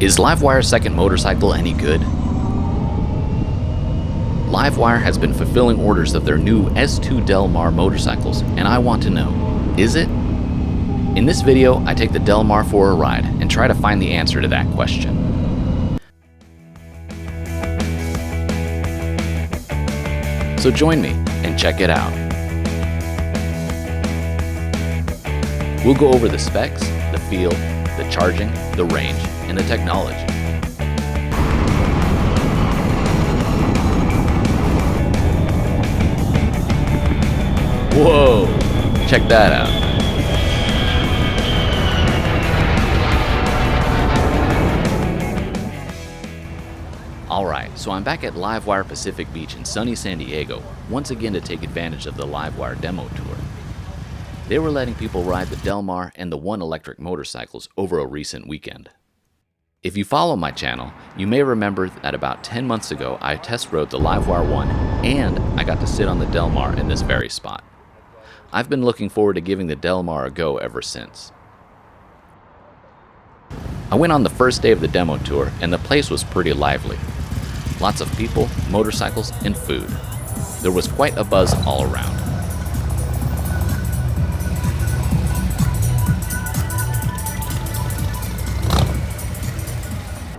Is LiveWire's second motorcycle any good? LiveWire has been fulfilling orders of their new S2 Del Mar motorcycles, and I want to know, is it? In this video, I take the Del Mar for a ride and try to find the answer to that question. So join me and check it out. We'll go over the specs, the feel, the charging, the range, and the technology. Whoa! Check that out. Alright, so I'm back at LiveWire Pacific Beach in sunny San Diego, once again to take advantage of the LiveWire demo tour. They were letting people ride the Del Mar and the One electric motorcycles over a recent weekend. If you follow my channel, you may remember that about 10 months ago I test rode the LiveWire One and I got to sit on the Del Mar in this very spot. I've been looking forward to giving the Del Mar a go ever since. I went on the first day of the demo tour and the place was pretty lively. Lots of people, motorcycles, and food. There was quite a buzz all around.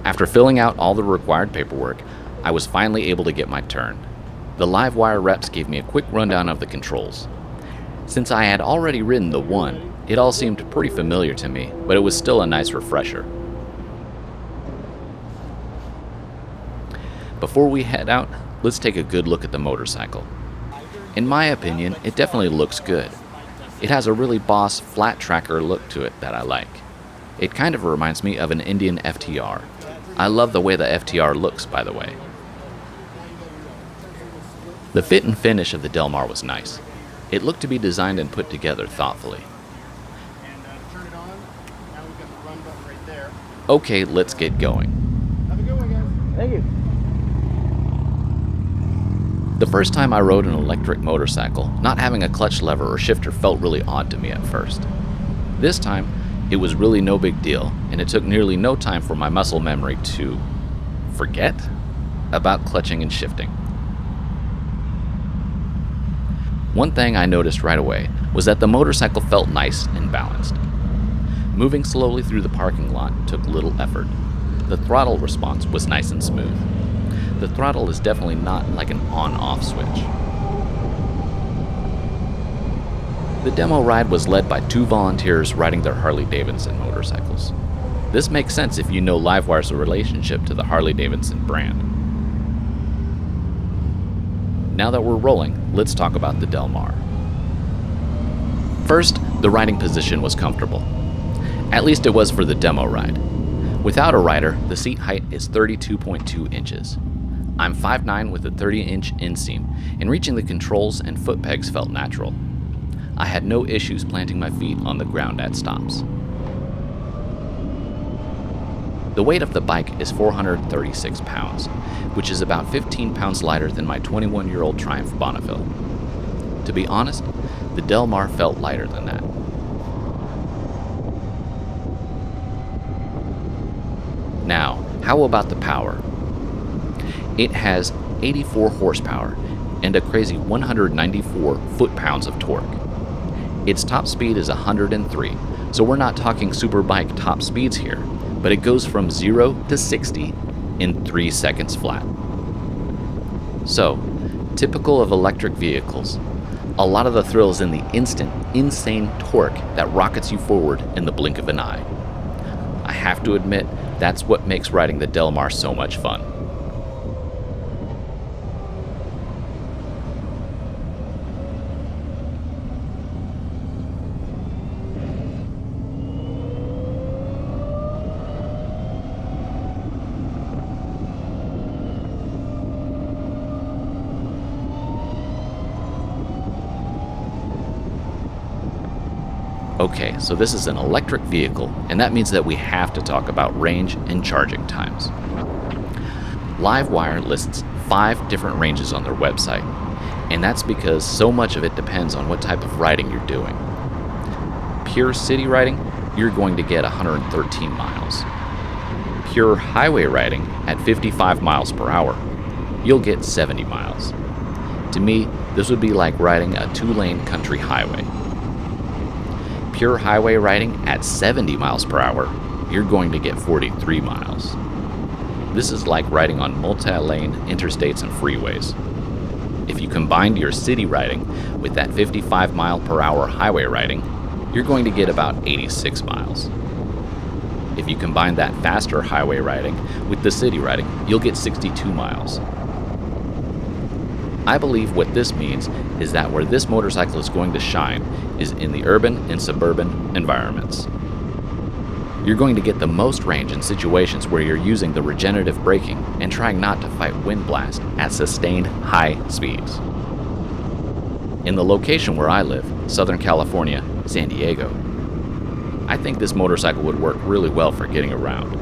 After filling out all the required paperwork, I was finally able to get my turn. The LiveWire reps gave me a quick rundown of the controls. Since I had already ridden the One, it all seemed pretty familiar to me, but it was still a nice refresher. Before we head out, let's take a good look at the motorcycle. In my opinion, it definitely looks good. It has a really boss, flat tracker look to it that I like. It kind of reminds me of an Indian FTR. I love the way the FTR looks, by the way. The fit and finish of the Del Mar was nice. It looked to be designed and put together thoughtfully. Okay, let's get going. Have a good one, guys. Thank you. The first time I rode an electric motorcycle, not having a clutch lever or shifter felt really odd to me at first. This time, it was really no big deal, and it took nearly no time for my muscle memory to forget about clutching and shifting. One thing I noticed right away was that the motorcycle felt nice and balanced. Moving slowly through the parking lot took little effort. The throttle response was nice and smooth. The throttle is definitely not like an on-off switch. The demo ride was led by two volunteers riding their Harley-Davidson motorcycles. This makes sense if you know LiveWire's relationship to the Harley-Davidson brand. Now that we're rolling, let's talk about the Del Mar. First, the riding position was comfortable. At least it was for the demo ride. Without a rider, the seat height is 32.2 inches. I'm 5'9" with a 30-inch inseam, and reaching the controls and foot pegs felt natural. I had no issues planting my feet on the ground at stops. The weight of the bike is 436 pounds, which is about 15 pounds lighter than my 21-year-old Triumph Bonneville. To be honest, the Del Mar felt lighter than that. Now, how about the power? It has 84 horsepower and a crazy 194 foot-pounds of torque. Its top speed is 103, so we're not talking superbike top speeds here, but it goes from 0 to 60 in 3 seconds flat. So, typical of electric vehicles, a lot of the thrill is in the instant, insane torque that rockets you forward in the blink of an eye. I have to admit, that's what makes riding the Del Mar so much fun. Okay, so this is an electric vehicle, and that means that we have to talk about range and charging times. LiveWire lists 5 different ranges on their website, and that's because so much of it depends on what type of riding you're doing. Pure city riding, you're going to get 113 miles. pure highway riding at 55 miles per hour, you'll get 70 miles. To me, this would be like riding a 2-lane country highway. Pure highway riding at 70 miles per hour, you're going to get 43 miles. This is like riding on multi-lane interstates and freeways. If you combined your city riding with that 55 mile per hour highway riding, you're going to get about 86 miles. If you combine that faster highway riding with the city riding, you'll get 62 miles. I believe what this means is that where this motorcycle is going to shine is in the urban and suburban environments. You're going to get the most range in situations where you're using the regenerative braking and trying not to fight wind blast at sustained high speeds. In the location where I live, Southern California, San Diego, I think this motorcycle would work really well for getting around.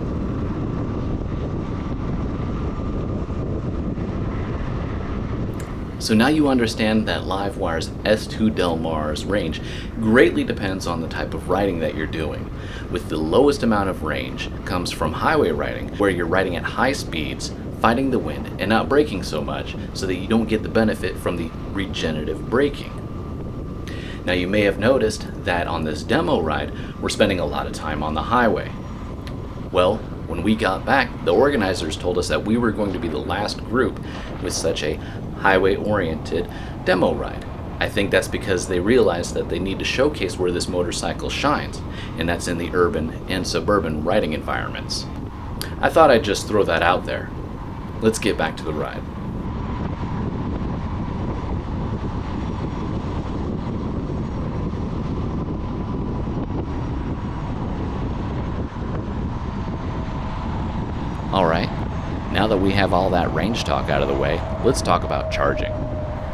So now you understand that LiveWire's S2 Del Mar's range greatly depends on the type of riding that you're doing. With the lowest amount of range comes from highway riding, where you're riding at high speeds, fighting the wind, and not braking so much so that you don't get the benefit from the regenerative braking. Now you may have noticed that on this demo ride, we're spending a lot of time on the highway. Well, when we got back, the organizers told us that we were going to be the last group with such a highway-oriented demo ride. I think that's because they realized that they need to showcase where this motorcycle shines, and that's in the urban and suburban riding environments. I thought I'd just throw that out there. Let's get back to the ride. Alright, now that we have all that range talk out of the way, let's talk about charging.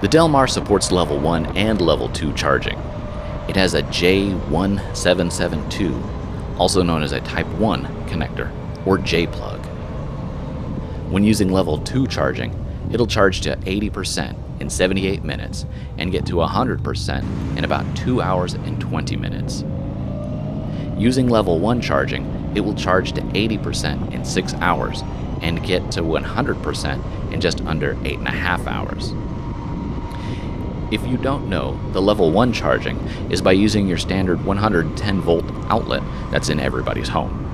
The Del Mar supports level 1 and level 2 charging. It has a J1772, also known as a Type 1 connector, or J-plug. When using level 2 charging, it'll charge to 80% in 78 minutes and get to 100% in about 2 hours and 20 minutes. Using level 1 charging, it will charge to 80% in 6 hours and get to 100% in just under 8.5 hours. If you don't know, the level 1 charging is by using your standard 110 volt outlet that's in everybody's home.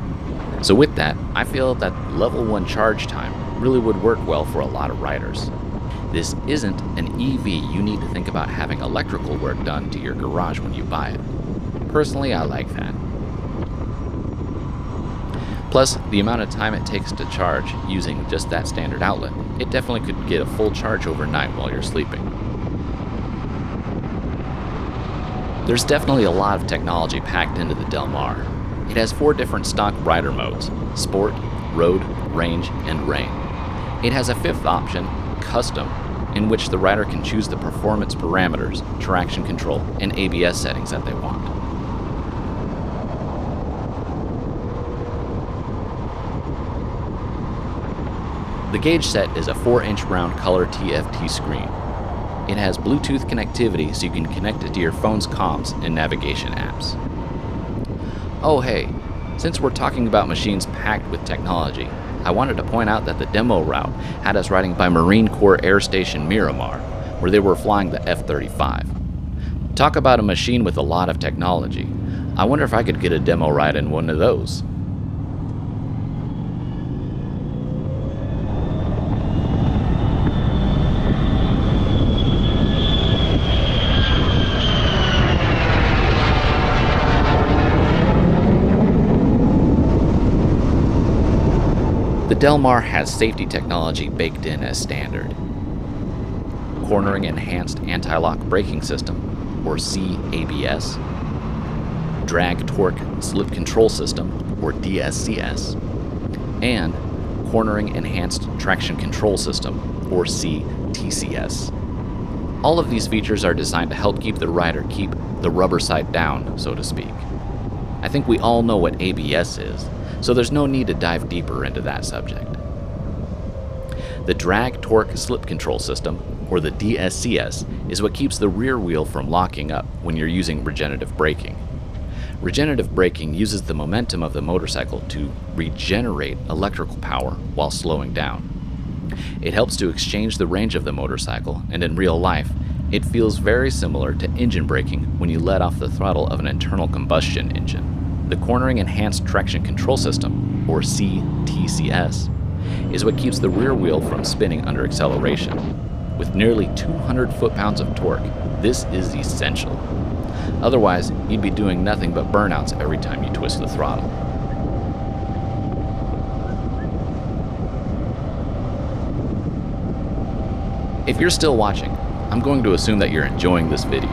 So with that, I feel that level 1 charge time really would work well for a lot of riders. This isn't an EV you need to think about having electrical work done to your garage when you buy it. Personally, I like that. Plus, the amount of time it takes to charge using just that standard outlet, it definitely could get a full charge overnight while you're sleeping. There's definitely a lot of technology packed into the Del Mar. It has 4 different stock rider modes: Sport, Road, Range, and Rain. It has a 5th option, Custom, in which the rider can choose the performance parameters, traction control, and ABS settings that they want. The gauge set is a 4-inch round color TFT screen. It has Bluetooth connectivity so you can connect it to your phone's comms and navigation apps. Oh hey, since we're talking about machines packed with technology, I wanted to point out that the demo route had us riding by Marine Corps Air Station Miramar, where they were flying the F-35. Talk about a machine with a lot of technology. I wonder if I could get a demo ride in one of those. The Del Mar has safety technology baked in as standard. Cornering Enhanced Anti-Lock Braking System, or CABS, Drag Torque Slip Control System, or DSCS, and Cornering Enhanced Traction Control System, or CTCS. All of these features are designed to help keep the rider keep the rubber side down, so to speak. I think we all know what ABS is, so there's no need to dive deeper into that subject. The Drag Torque Slip Control System, or the DSCS, is what keeps the rear wheel from locking up when you're using regenerative braking. Regenerative braking uses the momentum of the motorcycle to regenerate electrical power while slowing down. It helps to exchange the range of the motorcycle, and in real life, it feels very similar to engine braking when you let off the throttle of an internal combustion engine. The Cornering Enhanced Traction Control System, or CTCS, is what keeps the rear wheel from spinning under acceleration. With nearly 200 foot-pounds of torque, this is essential. Otherwise, you'd be doing nothing but burnouts every time you twist the throttle. If you're still watching, I'm going to assume that you're enjoying this video.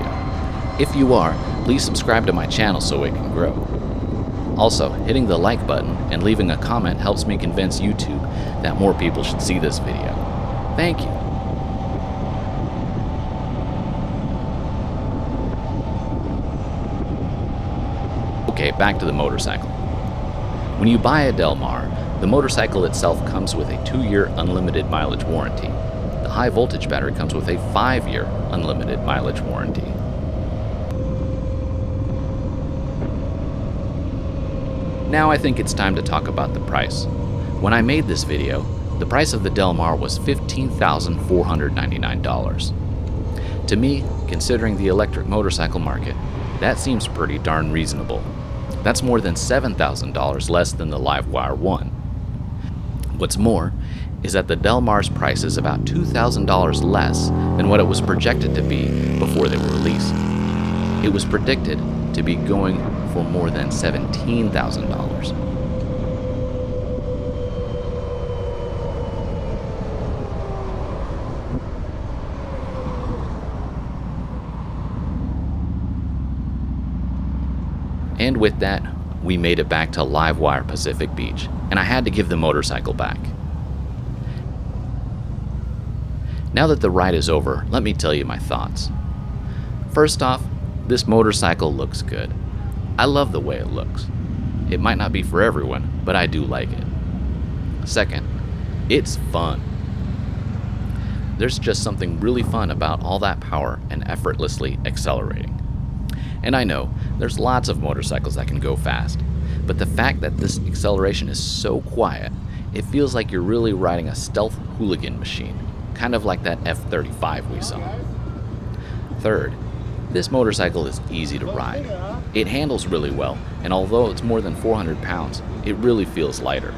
If you are, please subscribe to my channel so it can grow. Also, hitting the like button and leaving a comment helps me convince YouTube that more people should see this video. Thank you. Okay, back to the motorcycle. When you buy a Del Mar, the motorcycle itself comes with a 2-year unlimited mileage warranty. The high voltage battery comes with a 5-year unlimited mileage warranty. Now I think it's time to talk about the price. When I made this video, the price of the Del Mar was $15,499. To me, considering the electric motorcycle market, that seems pretty darn reasonable. That's more than $7,000 less than the LiveWire 1. What's more, is that the Del Mar's price is about $2,000 less than what it was projected to be before they were released. It was predicted to be going for more than $17,000. And with that, we made it back to LiveWire Pacific Beach, and I had to give the motorcycle back. Now that the ride is over, let me tell you my thoughts. First off, this motorcycle looks good. I love the way it looks. It might not be for everyone, but I do like it. Second, it's fun. There's just something really fun about all that power and effortlessly accelerating. And I know, there's lots of motorcycles that can go fast, but the fact that this acceleration is so quiet, it feels like you're really riding a stealth hooligan machine, kind of like that F-35 we saw. Third, this motorcycle is easy to ride. It handles really well, and although it's more than 400 pounds, it really feels lighter.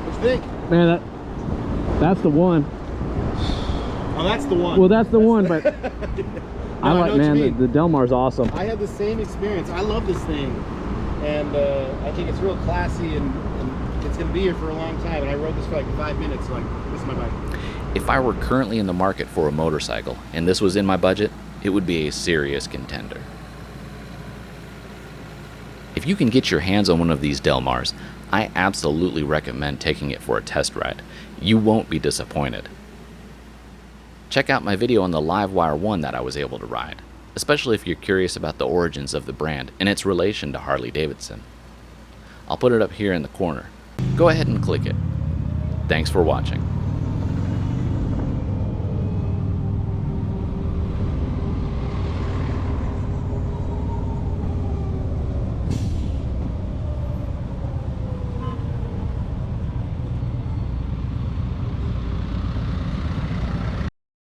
What you think? Man, that's the one. Oh, that's the one. Well, that's the one, but I like, man, the Del Mar's awesome. I had the same experience. I love this thing, and I think it's real classy, and it's going to be here for a long time. And I rode this for like 5 minutes, so like, this is my bike. If I were currently in the market for a motorcycle, and this was in my budget, it would be a serious contender. If you can get your hands on one of these Del Mars, I absolutely recommend taking it for a test ride. You won't be disappointed. Check out my video on the LiveWire 1 that I was able to ride, especially if you're curious about the origins of the brand and its relation to Harley-Davidson. I'll put it up here in the corner. Go ahead and click it. Thanks for watching.